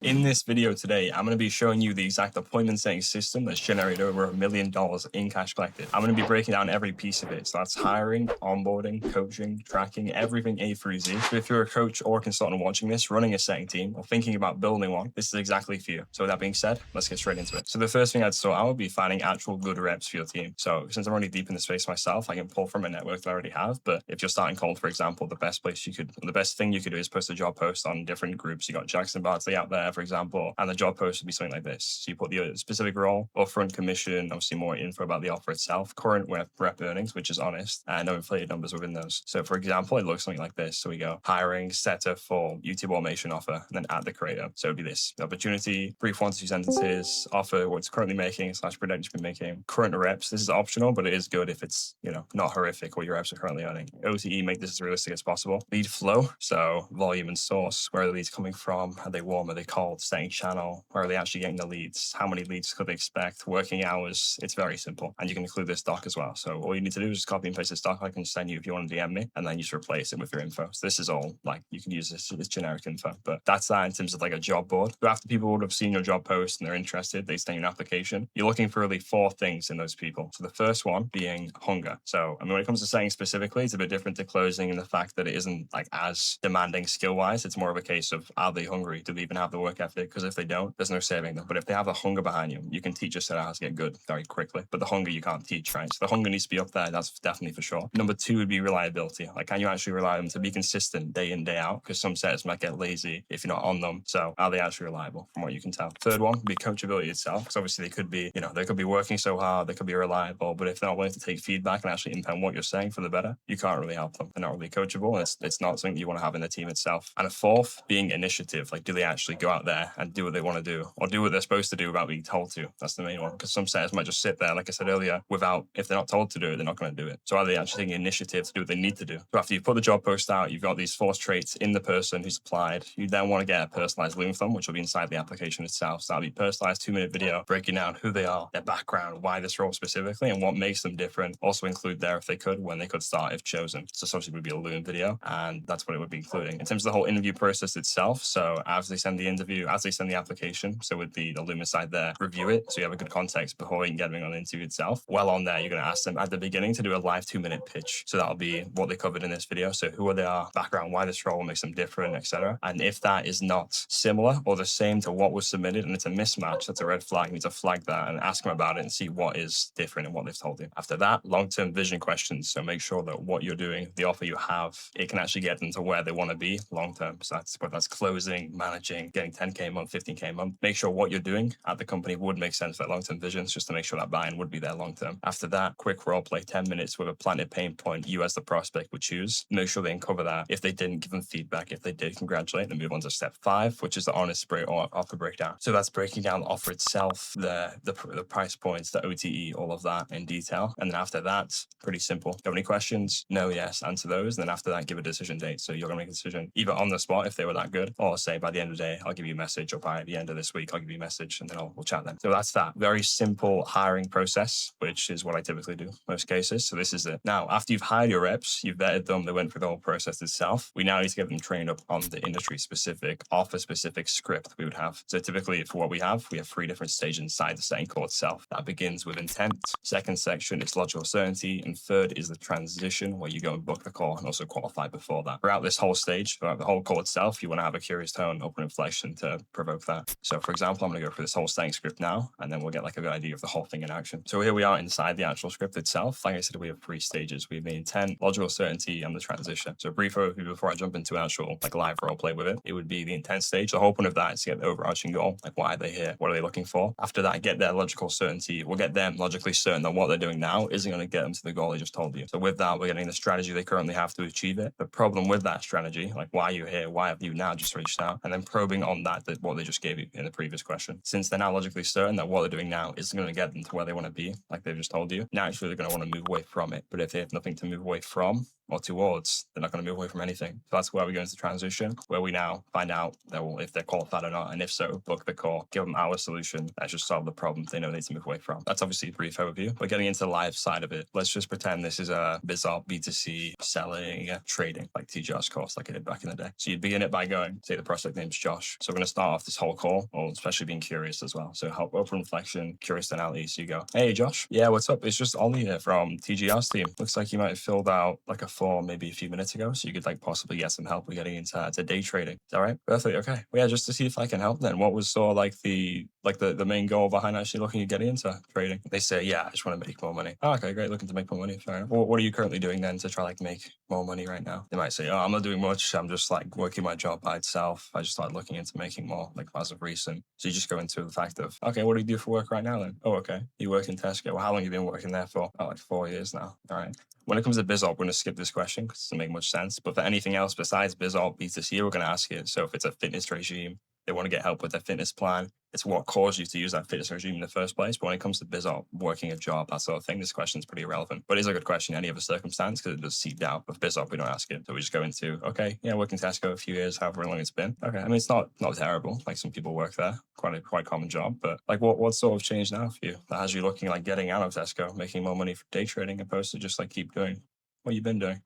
In this video today, I'm going to be showing you the exact appointment setting system that's generated over $1 million in cash collected. I'm going to be breaking down every piece of it. So that's hiring, onboarding, coaching, tracking, everything A through Z. So if you're a coach or a consultant watching this, running a setting team or thinking about building one, this is exactly for you. So with that being said, let's get straight into it. So the first thing I'd sort out would be finding actual good reps for your team. So since I'm already deep in the space myself, I can pull from a network that I already have. But if you're starting cold, for example, the best thing you could do is post a job post on different groups. You got Jackson Bartley out there, for example, and the job post would be something like this. So you put the specific role, upfront commission, obviously more info about the offer itself, current rep earnings, which is honest, and no inflated numbers within those. So for example, it looks something like this. So we go hiring setter for YouTube automation offer, and then add the creator. So it'd be this opportunity, brief 1 to 2 sentences, offer what it's currently making / projected to be making, current reps. This is optional, but it is good if it's, not horrific what your reps are currently earning. OTE, make this as realistic as possible. Lead flow, so volume and source. Where are the leads coming from? Are they warm? Are they cold? Setting channel. Where are they actually getting the leads? How many leads could they expect? Working hours. It's very simple. And you can include this doc as well. So all you need to do is just copy and paste this doc. I can send you if you want to DM me, and then you just replace it with your info. So this is all you can use this generic info, but that's that in terms of a job board. So after people would have seen your job post and they're interested, they send you an application. You're looking for really 4 things in those people. So the first one being hunger. So when it comes to setting specifically, it's a bit different to closing in the fact that it isn't as demanding skill wise. It's more of a case of, are they hungry? Do they even have the work ethic? Because if they don't, there's no saving them. But if they have the hunger behind you can teach a setter how to get good very quickly. But the hunger you can't teach, right? So the hunger needs to be up there. That's definitely for sure. Number 2 would be reliability. Can you actually rely on them to be consistent day in, day out? Because some setters might get lazy if you're not on them. So are they actually reliable from what you can tell? Third one would be coachability itself. Because obviously they could be, they could be working so hard, they could be reliable, but if they're not willing to take feedback and actually implement what you're saying for the better, you can't really help them. They're not really coachable. And it's not something you want to have in the team itself. And a fourth being initiative. Do they actually go out there and do what they want to do, or do what they're supposed to do without being told to? That's the main one. Because some setters might just sit there, like I said earlier, if they're not told to do it, they're not going to do it. So are they actually taking initiative to do what they need to do? So after you put the job post out, you've got these 4 traits in the person who's applied. You then want to get a personalized link from them, which will be inside the application itself. So that'll be personalized 2-minute video breaking down who they are, their background, why this role specifically, and what makes them different. Also include there if they could, when they could start if chosen. So this obviously would be a Loom video, and that's what it would be including. In terms of the whole interview process itself, so as they send the application, so with the Loom side there, review it so you have a good context before you can get them on the interview itself. Well, on there, you're going to ask them at the beginning to do a live 2-minute pitch. So that'll be what they covered in this video. So who they are, background, why this role, what makes them different, etc. And if that is not similar or the same to what was submitted and it's a mismatch, that's a red flag. You need to flag that and ask them about it and see what is different and what they've told you. After that, long-term vision questions. So make sure that what you're doing, the offer you have, it can actually get them to where they want to be long-term. So that's closing, managing, getting 10K a month, 15K a month. Make sure what you're doing at the company would make sense for that long-term vision, just to make sure that buy-in would be there long-term. After that, quick role play, 10 minutes with a planted pain point you as the prospect would choose. Make sure they uncover that. If they didn't, give them feedback. If they did, congratulate them. Move on to step 5, which is the honest offer breakdown. So that's breaking down the offer itself, the price points, the OTE, all of that in detail. And then after that, pretty simple. Got any questions? No, yes, answer those. And then after that, give a decision date. So you're going to make a decision either on the spot if they were that good, or say by the end of the day, I'll give you a message, or by the end of this week, I'll give you a message, and then we'll chat then. So that's that. Very simple hiring process, which is what I typically do most cases. So this is it. Now, after you've hired your reps, you've vetted them, they went through the whole process itself. We now need to get them trained up on the industry specific, offer specific script we would have. So typically for what we have 3 different stages inside the setting call itself. That begins with intent. Second section is logical certainty. And third is the transition, where you go and book the call and also qualify before that. Throughout this whole stage, throughout the whole call itself, you want to have a curious tone, open inflection to provoke that. So for example, I'm going to go through this whole setting script now, and then we'll get a good idea of the whole thing in action. So here we are inside the actual script itself. Like I said, we have 3 stages. We have the intent, logical certainty, and the transition. So a brief overview before I jump into actual live role play with it. It would be the intent stage. The whole point of that is to get the overarching goal. Why are they here? What are they looking for? After that, get their logical certainty. We'll get them logically certain that what they're doing now isn't going to get them to the goal they just told you. So with that, we're getting the strategy they currently have to achieve it. The problem with that strategy, why are you here? Why have you now just reached out? And then probing on that what they just gave you in the previous question. Since they're now logically certain that what they're doing now isn't going to get them to where they want to be, like they've just told you, naturally they're going to want to move away from it. But if they have nothing to move away from, or towards, they're not going to move away from anything. So that's where we go into transition, where we now find out if they're qualified or not. And if so, book the call, give them our solution that should solve the problem they know they need to move away from. That's obviously a brief overview. But getting into the live side of it, let's just pretend this is a BizOp, B2C, selling, trading, like TGR's course, like I did back in the day. So you'd begin it by going, say the prospect name's Josh. So we're going to start off this whole call, or especially being curious as well. So help, open reflection, curious analysis. So you go, hey, Josh. Yeah, what's up? It's just Ollie here from TGR's team. Looks like you might have filled out like a form maybe a few minutes ago. So you could like possibly get some help with getting into day trading. Is that right? Perfect. Okay. Well, yeah, just to see if I can help then. What was sort of like the main goal behind actually looking at getting into trading? They say, yeah, I just want to make more money. Oh, okay, great. Looking to make more money. Fair enough. Well, what are you currently doing then to try like make more money right now? They might say, oh, I'm not doing much. I'm just like working my job by itself. I just started looking into making more like as of recent. So you just go into the fact of, okay, what do you do for work right now then? Oh, okay. You work in Tesco. Well, how long have you been working there for? Oh, like 4 years now. All right. When it comes to BizOp, we're going to skip this question because it doesn't make much sense. But for anything else besides BizOp, B2C, we're going to ask it. So if it's a fitness regime, they want to get help with their fitness plan. It's what caused you to use that fitness regime in the first place. But when it comes to BizOp, working a job, that sort of thing, this question is pretty irrelevant. But it is a good question in any other circumstance because it does seed out. With BizOp, we don't ask it. So we just go into, okay, yeah, working Tesco a few years, however long it's been. Okay, I mean, it's not terrible. Like some people work there, quite common job. But like what sort of changed now for you that has you looking like getting out of Tesco, making more money for day trading opposed to just like keep doing what you've been doing?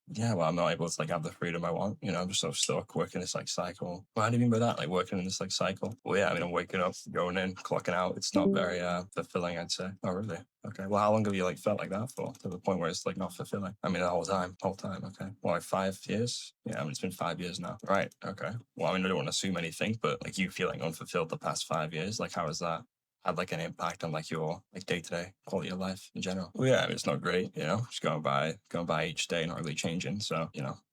Yeah, well, I'm not able to like have the freedom I want. I'm just sort of stuck working this like cycle. What do you mean by that? Like working in this like cycle? Well, yeah, I mean, I'm waking up, going in, clocking out. It's not very fulfilling, I'd say. Oh, really? Okay. Well, how long have you like felt like that for? To the point where it's like not fulfilling? I mean, the whole time. Okay. Well, like 5 years? Yeah, I mean, it's been 5 years now. Right. Okay. Well, I mean, I don't want to assume anything, but like you feeling unfulfilled the past 5 years, like how is that? Had like an impact on like your like day-to-day quality of life in general? Well, yeah, I mean, it's not great, just going by each day, not really changing. So,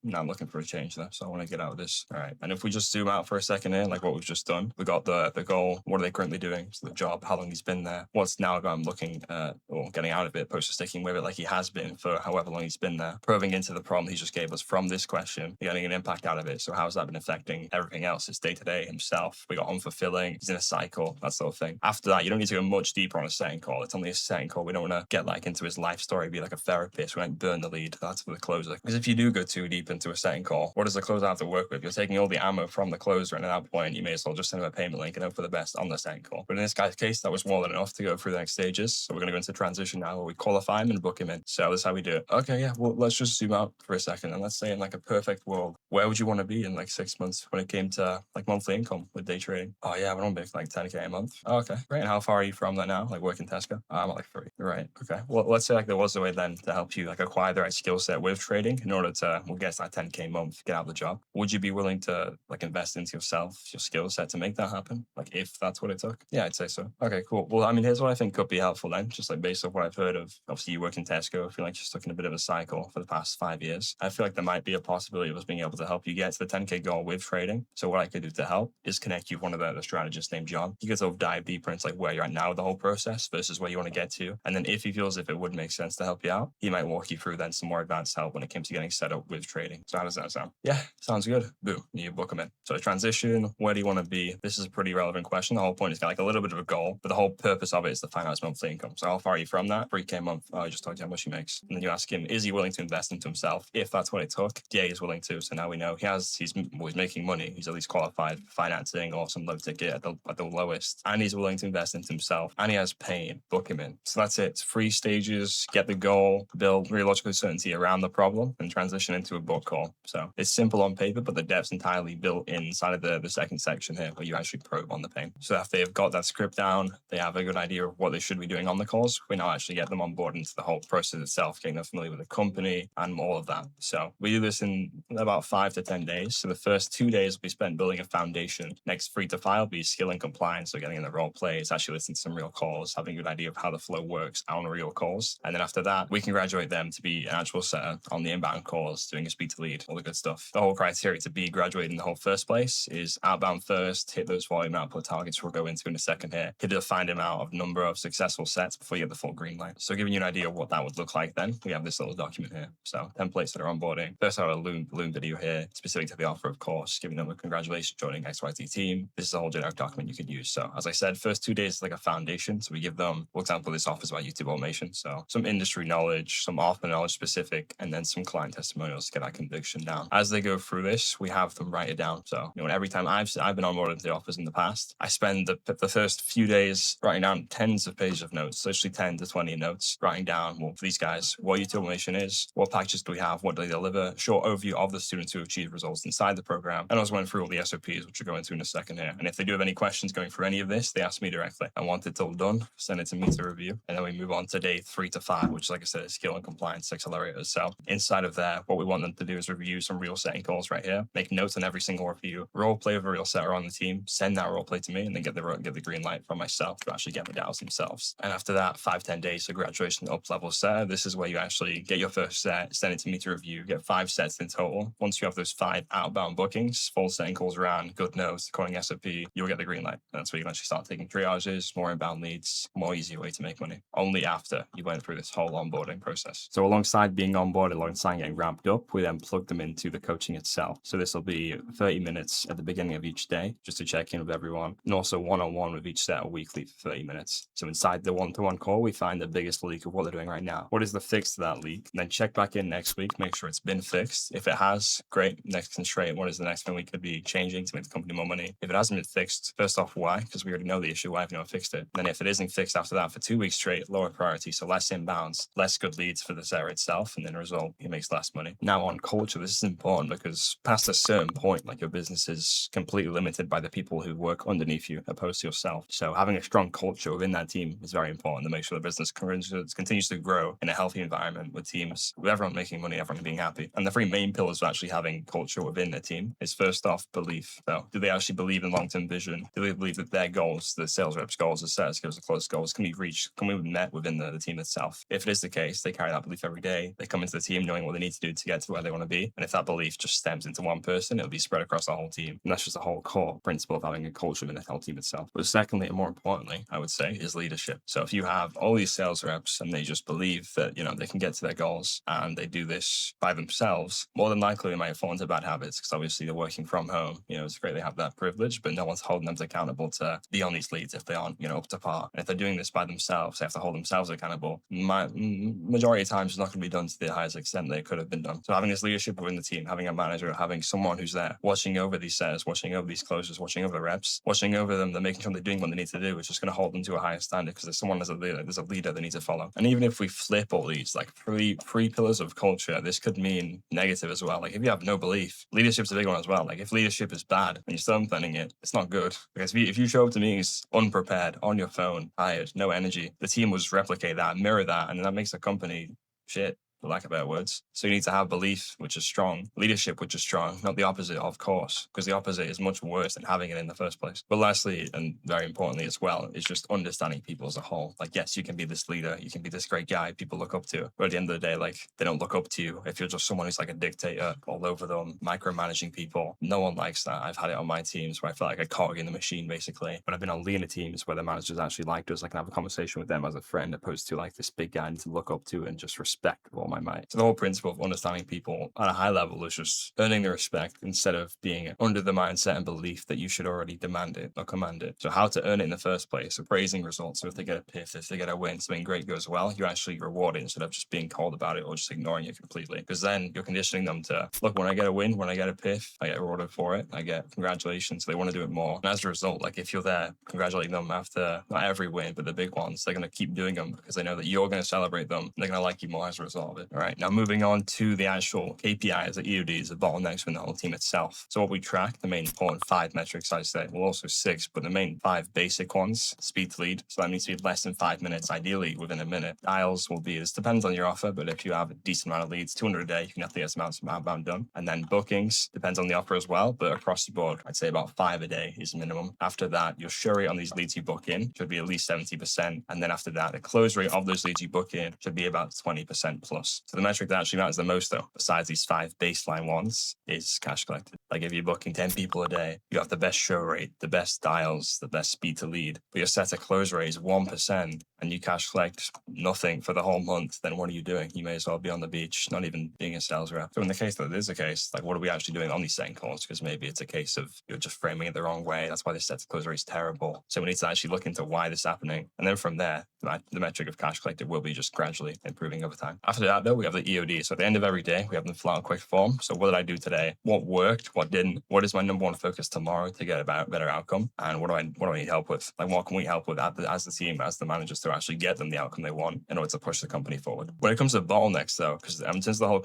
now I'm looking for a change there. So I want to get out of this. All right. And if we just zoom out for a second here, like what we've just done, we got the goal. What are they currently doing? So the job, how long he's been there. What's now I'm looking at or getting out of it, opposed to sticking with it like he has been for however long he's been there. Probing into the problem he just gave us from this question, getting an impact out of it. So how's that been affecting everything else? His day-to-day, himself. We got unfulfilling. He's in a cycle, that sort of thing. After that, you don't need to go much deeper on a setting call. It's only a setting call. We don't want to get like into his life story, be like a therapist. We won't burn the lead. That's for the closer. Because if you do go too deep into a setting call, what does the closer have to work with? You're taking all the ammo from the closer, and at that point, you may as well just send him a payment link and hope for the best on the setting call. But in this guy's case, that was more than enough to go through the next stages. So we're going to go into transition now where we qualify him and book him in. So that's how we do it. Okay, yeah. Well, let's just zoom out for a second. And let's say in like a perfect world, where would you want to be in like 6 months when it came to like monthly income with day trading? Oh, yeah, I want to make like 10K a month. Oh, okay, great. And how far are you from that now? Like working Tesco? I'm at like 3. Right. Okay. Well, let's say like there was a way then to help you like acquire the right skill set with trading in order to, get that 10K a month, get out of the job. Would you be willing to like invest into yourself, your skill set to make that happen? Like if that's what it took? Yeah, I'd say so. Okay, cool. Well, I mean, here's what I think could be helpful then, just like based off what I've heard of. Obviously, you work in Tesco. I feel like you're stuck in a bit of a cycle for the past 5 years. I feel like there might be a possibility of us being able to help you get to the 10K goal with trading. So what I could do to help is connect you with one of the strategists named John. You could sort of dive deeper into like where you're at now with the whole process versus where you want to get to. And then if he feels if it would make sense to help you out, he might walk you through then some more advanced help when it comes to getting set up with trading. So how does that sound? Yeah, sounds good. Boom, you book them in. So transition, where do you want to be? This is a pretty relevant question. The whole point is got like a little bit of a goal, but the whole purpose of it is to find out his monthly income. So how far are you from that? 3K a month. Oh, I just told you how much he makes. And then you ask him, is he willing to invest into himself? If that's what it took, yeah, he's willing to. So now we know he's making money. He's at least qualified for financing or some low ticket at the lowest. And he's willing to invest into himself. And he has pain. Book him in. So that's it. It's 3 stages. Get the goal, build real logical certainty around the problem, and transition into a book call. So it's simple on paper, but the depth's entirely built inside of the second section here where you actually probe on the pain. So after they've got that script down, they have a good idea of what they should be doing on the calls. We now actually get them on board into the whole process itself, getting them familiar with the company and all of that. So we do this in about 5 to 10 days. So the first 2 days will be spent building a foundation. Next 3 to 5 will be skill and compliance. So getting in the role plays, actually listening to some real calls, having a good idea of how the flow works on real calls. And then after that, we can graduate them to be an actual setter on the inbound calls, doing a speed to lead, all the good stuff. The whole criteria to be graduated in the whole first place is outbound first, hit those volume output targets we'll go into in a second here, hit a defined amount of number of successful sets before you get the full green light. So giving you an idea of what that would look like then, we have this little document here. So templates that are onboarding. First, I have a Loom video here, specific to the offer, of course, giving them a congratulations joining XYZ team. This is a whole generic document you could use. So as I said, first 2 days is like a foundation. So we give them, for example, this offers about YouTube automation. So some industry knowledge, some offer knowledge specific, and then some client testimonials to get that conviction down. As they go through this, we have them write it down. So, every time I've been onboarded to the offers in the past, I spend the first few days writing down tens of pages of notes, literally 10 to 20 notes, writing down, well, for these guys, what YouTube automation is, what packages do we have, what do they deliver, short overview of the students to achieve results inside the program. And I was going through all the SOPs, which we'll go into in a second here. And if they do have any questions going through any of this, they ask me directly. I want it all done, send it to me to review. And then we move on to day 3 to 5, which, like I said, is skill and compliance accelerators. So inside of there, what we want them to do is review some real setting calls right here, make notes on every single review, role play with a real setter on the team, send that role play to me, and then get the green light from myself to actually get medals themselves. And after that, 5-10 days to graduation up level setter, this is where you actually get your first set, send it to me to review, get 5 sets in total. Once you have those 5 outbound bookings, full setting calls around, good notes, calling SOP, you'll get the green light. And that's where you can actually start taking triages, more inbound leads, more easier way to make money. Only after you went through this whole onboarding process. So alongside being onboarded, alongside getting ramped up, we then plug them into the coaching itself. So this will be 30 minutes at the beginning of each day, just to check in with everyone, and also one-on-one with each set weekly for 30 minutes. So inside the one-to-one call, we find the biggest leak of what they're doing right now. What is the fix to that leak? And then check back in next week, make sure it's been fixed. If it has, great. Next constraint, what is the next thing we could be changing to make the company more money? If it hasn't been fixed, first off, why? Because we already know the issue. Why have you not fixed it? And then if it isn't fixed after that for 2 weeks straight, lower priority, so less inbounds, less good leads for the setter itself, and then result, it makes less money. Now on culture, this is important because past a certain point, like your business is completely limited by the people who work underneath you opposed to yourself. So having a strong culture within that team is very important to make sure the business continues to grow in a healthy environment with teams, with everyone making money, everyone being happy. And the 3 main pillars of actually having culture within the team is, first off, belief. So do they actually believe in long-term vision? Do they believe that their goals, the sales reps' goals, the sales skills, the close goals can be reached, can be met within the team itself? If it is the case, they carry that belief every day. They come into the team knowing what they need to do to get to where they want to be. And if that belief just stems into one person, it'll be spread across the whole team. And that's just the whole core principle of having a culture within the whole team itself. But secondly, and more importantly, I would say, is leadership. So if you have all these sales reps and they just believe that, they can get to their goals and they do this by themselves, more than likely they might fall into bad habits because obviously they're working from home. It's great they have that privilege, but no one's holding them accountable to be on these leads if they aren't, up to par. And if they're doing this by themselves, they have to hold themselves accountable. Majority of times it's not going to be done to the highest extent they could have been done. So having this leadership within the team, having a manager, having someone who's there watching over these setters, watching over these closers, watching over the reps, watching over them, they're making sure they're doing what they need to do, which is going to hold them to a higher standard because there's a leader they need to follow. And even if we flip all these like three pillars of culture, this could mean negative as well. Like if you have no belief, leadership's a big one as well. Like if leadership is bad and you're still implementing it, it's not good. Because if you show up to meetings unprepared, on your phone, tired, no energy, the team will just replicate that, mirror that, and that makes the company shit, for lack of better words. So you need to have belief, which is strong, leadership, which is strong, not the opposite, of course, because the opposite is much worse than having it in the first place. But lastly, and very importantly as well, is just understanding people as a whole. Like, yes, you can be this leader, you can be this great guy people look up to, but at the end of the day, like, they don't look up to you if you're just someone who's like a dictator all over them, micromanaging people. No one likes that. I've had it on my teams where I feel like a cog in the machine, basically. But I've been on leaner teams where the managers actually liked us. I can have a conversation with them as a friend, opposed to like this big guy I need to look up to and just respect with all my might. So the whole principle of understanding people at a high level is just earning the respect instead of being under the mindset and belief that you should already demand it or command it. So how to earn it in the first place, appraising results. So if they get a piff, if they get a win, something great goes well, you actually reward it instead of just being cold about it or just ignoring it completely. Because then you're conditioning them to, look, when I get a win, when I get a piff, I get rewarded for it. I get congratulations. So they want to do it more. And as a result, like if you're there congratulating them after not every win, but the big ones, they're going to keep doing them because they know that you're going to celebrate them. They're going to like you more as a result of it. All right. Now moving on to the actual KPIs, the EODs, the bottlenecks within the whole team itself. So what we track, the main important 5 metrics, I say, well, also 6, but the main 5 basic ones: speed to lead. So that needs to be less than 5 minutes, ideally within a minute. Dials will be, this depends on your offer, but if you have a decent amount of leads, 200 a day, you can have the amount of outbound done. And then bookings, depends on the offer as well, but across the board, I'd say about 5 a day is minimum. After that, your show rate on these leads you book in should be at least 70%. And then after that, the close rate of those leads you book in should be about 20% plus. So the metric that actually matters the most though, besides these 5 baseline ones, is cash collected. Like if you're booking 10 people a day, you have the best show rate, the best dials, the best speed to lead, but your set to close rate is 1% and you cash collect nothing for the whole month, then what are you doing? You may as well be on the beach, not even being a sales rep. So in the case that it is a case, like what are we actually doing on these setting calls? Because maybe it's a case of you're just framing it the wrong way. That's why this set to close rate is terrible. So we need to actually look into why this is happening. And then from there, the metric of cash collected will be just gradually improving over time. After that though, we have the EOD. So at the end of every day, we have them fill out a quick form. So what did I do today? What worked? What didn't? What is my number one focus tomorrow to get a better outcome? And what do I need help with? Like what can we help with as the team, as the managers to actually get them the outcome they want in order to push the company forward. When it comes to bottlenecks though, because in terms of the whole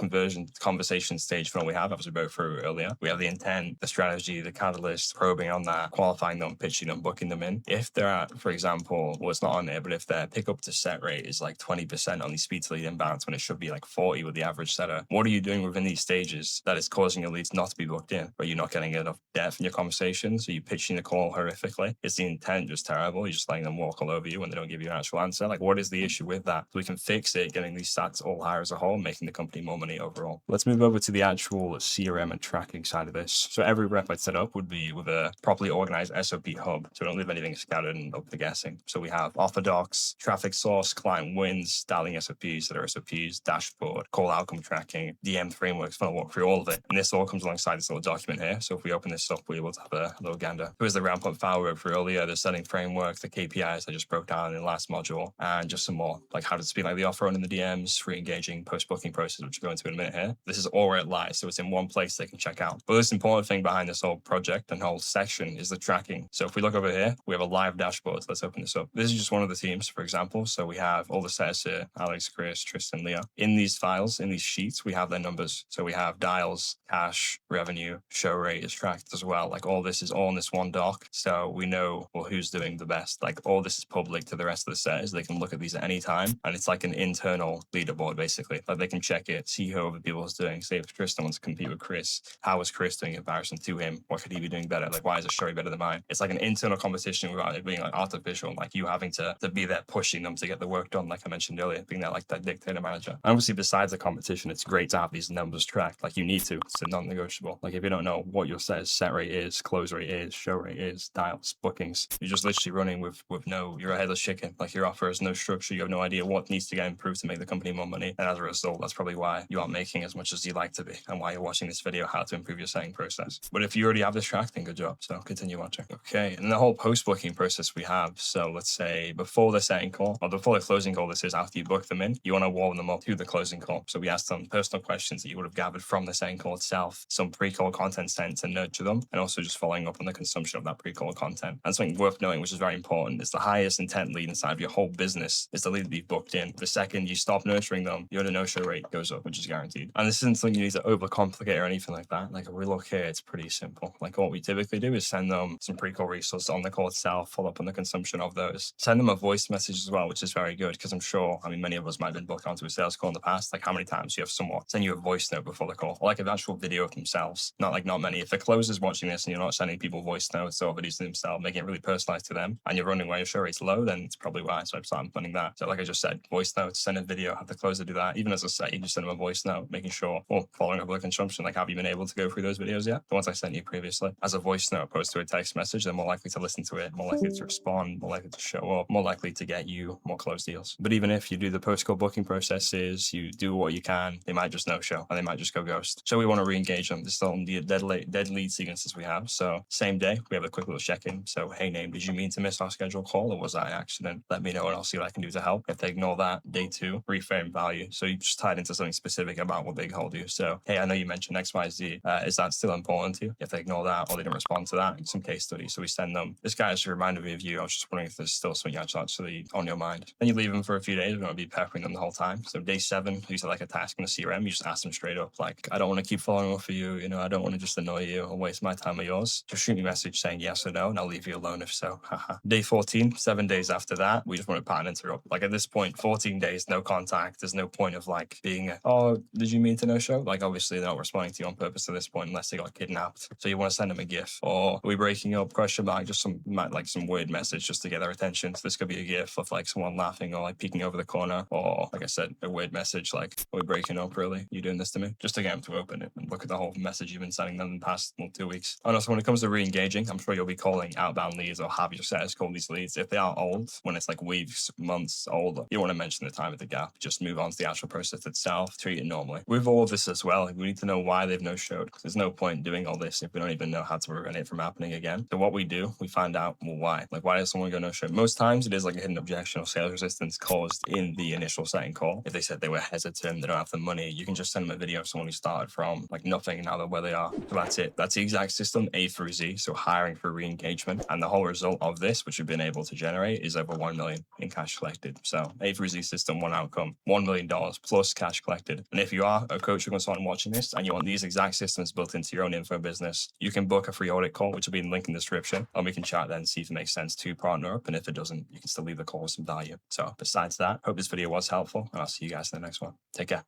conversation stage funnel we have, as we wrote through earlier, we have the intent, the strategy, the catalyst, probing on that, qualifying them, pitching them, booking them in. If they're at, for example, well, it's not on there, but if their pickup to set rate is like 20% on the speed to lead inbounds when it should be like 40 with the average setter, what are you doing within these stages that is causing your leads not to be booked in? Or you're not getting enough depth in your conversations? Are you pitching the call horrifically? Is the intent just terrible? You're just letting them walk all over you when they don't give you an actual answer? Like, what is the issue with that? So we can fix it, getting these stats all higher as a whole, making the company more money overall. Let's move over to the actual CRM and tracking side of this. So every rep I'd set up would be with a properly organized SOP hub. So we don't leave anything scattered and up to guessing. So we have offer docs, traffic source, client wins, dialing SOPs that are SOPs, dashboard, call outcome tracking, DM frameworks, funnel walk through all of it. And this all comes alongside this little document here. So if we open this up, we're able to have a little gander. Here's the ramp up file we wrote for earlier, the setting framework, the KPIs I just broke down in the last module, and just some more, like how to speed like the offer on in the DMs, re-engaging post-booking process, which we'll go into in a minute here. This is all where it lies. So it's in one place they can check out. But this important thing behind this whole project and whole section is the tracking. So if we look over here, we have a live dashboard. So let's open this up. This is just one of the teams, for example. So we have all the setters here, Alex, Chris, Tristan, Leah. In these files, in these sheets, we have their numbers. So we have dials, cash, revenue, show rate is tracked as well. Like all this is all in this one doc. So we know, well, who's doing the best. Like all this is public to the rest of the setters. They can look at these at any time. And it's like an internal leaderboard, basically. Like they can check it, see who other people is doing. Say if Tristan wants to compete with Chris, how is Chris doing in comparison to him? What could he be doing better? Like why is his story better than mine? It's like an internal competition without it being like artificial, like you having to be there pushing them to get the work done, like I mentioned earlier, being that like that dictator manager. And obviously besides the competition, it's great to have these numbers tracked. Like you need to, it's a non-negotiable. Like if you don't know what your set rate is, close rate is, show rate is, dials, bookings, you're just literally running with no, you're a headless chicken. Like your offer has no structure. You have no idea what needs to get improved to make the company more money. And as a result, that's probably why you aren't making as much as you'd like to be and why you're watching this video, how to improve your setting process. But if you already have this tracked, then good job. So continue watching. Okay. And the whole post-booking process we have. So let's say before the setting call or before the closing call, this is after you book them in, you want to warm them up to the closing call. So we ask them personal questions that you would have gathered from the setting call itself, some pre-call content sent to nurture them, and also just following up on the consumption of that pre-call content. And something worth knowing, which is very important, is the highest intent lead inside of your whole business is the lead that you've booked in. The second you stop nurturing them, your no-show rate goes up, which is guaranteed. And this isn't something you need to overcomplicate or anything like that. Like if we look here, it's pretty simple. Like what we typically do is send them some pre-call resources on the call itself, follow up on the consumption of those. Send them a voice message as well, which is very good because I'm sure, I mean, many of us might have been booked onto a sales call in the past. Like how many times you have someone send you a voice note before the call, or like an actual video of themselves. Not many. If the closer's watching this and you're not sending people voice notes or videos of themselves, making it really personalized to them, and you're running where your show rate's low, then it's probably why. So I'm planning that. So like I just said, voice notes, send a video, have the closer do that. Even as I say, you just send them a voice note, making sure, following up with the consumption, like have you been able to go through those videos yet? The ones I sent you previously. As a voice note opposed to a text message, they're more likely to listen to it, more likely to respond, more likely to show up, more likely to get you more closed deals. But even if you do the post-call booking processes, you do what you can, they might just no-show and they might just go ghost. So we want to re-engage them. This is all the dead lead sequences we have. So same day, we have a quick little check-in. So, hey, name, did you mean to miss our scheduled call or was that an accident? Let me know and I'll see what I can do to help. If they ignore that, day two, reframe value. So you just tied into something specific about what they told you. So, hey, I know you mentioned XYZ. Is that still important to you? If they ignore that or they didn't respond to that, some case study. So we send them, this guy just reminded me of you. I was just wondering if there's still something actually on your mind. Then you leave them for a few days. We don't be peppering them the whole time. So day 7, you set like a task in the CRM. You just ask them straight up, like, I don't want to keep following up for you. You know, I don't want to just annoy you or waste my time or yours. Just shoot me a message saying yes or no, and I'll leave you alone if so. Day 14, 7 days after that, we just want to pattern interrupt. Like at this point, 14 days, no contact. There's no point of like being, oh, did you mean to no show? Like obviously they're not responding to you on purpose at this point unless they got kidnapped. So you want to send them a GIF or are we breaking up? Question mark, just some weird message just to get their attention. So this could be a GIF of like someone laughing or like peeking over the corner, or like I said, a weird message like, are we breaking up really? You doing this to me? Just to get them to open it and look at the whole message you've been sending them in the past 2 weeks. And also when it comes to re-engaging, I'm sure you'll be calling outbound leads or have your setters call these leads. If they are old, when it's like weeks, months older, you don't want to mention the time of the gap. Just move on to the actual process itself, treat it normally. With all of this as well, we need to know why they've no showed. There's no point doing all this if we don't even know how to prevent it from happening again. So what we do, we find out, well, why? Like, why does someone go no show? Most times it is like a hidden objection or sales resistance caused in the initial setting call. If they said they were hesitant, they don't have the money, you can just send them a video of someone who started from like nothing and now they're where they are. So that's it. That's the exact system, A through Z. So hiring for re-engagement. And the whole result of this, which we've been able to generate, is over $1 million million in cash collected. So A through Z system, one outcome, $1 million plus cash collected. And if you are a coach or consultant watching this and you want these exact systems built into your own info business, you can book a free audit call, which will be in the link in the description, and we can chat then and see if it makes sense to partner up. And if it doesn't, you can still leave the call with some value. So besides that, hope this video was helpful, and I'll see you guys in the next one. Take care.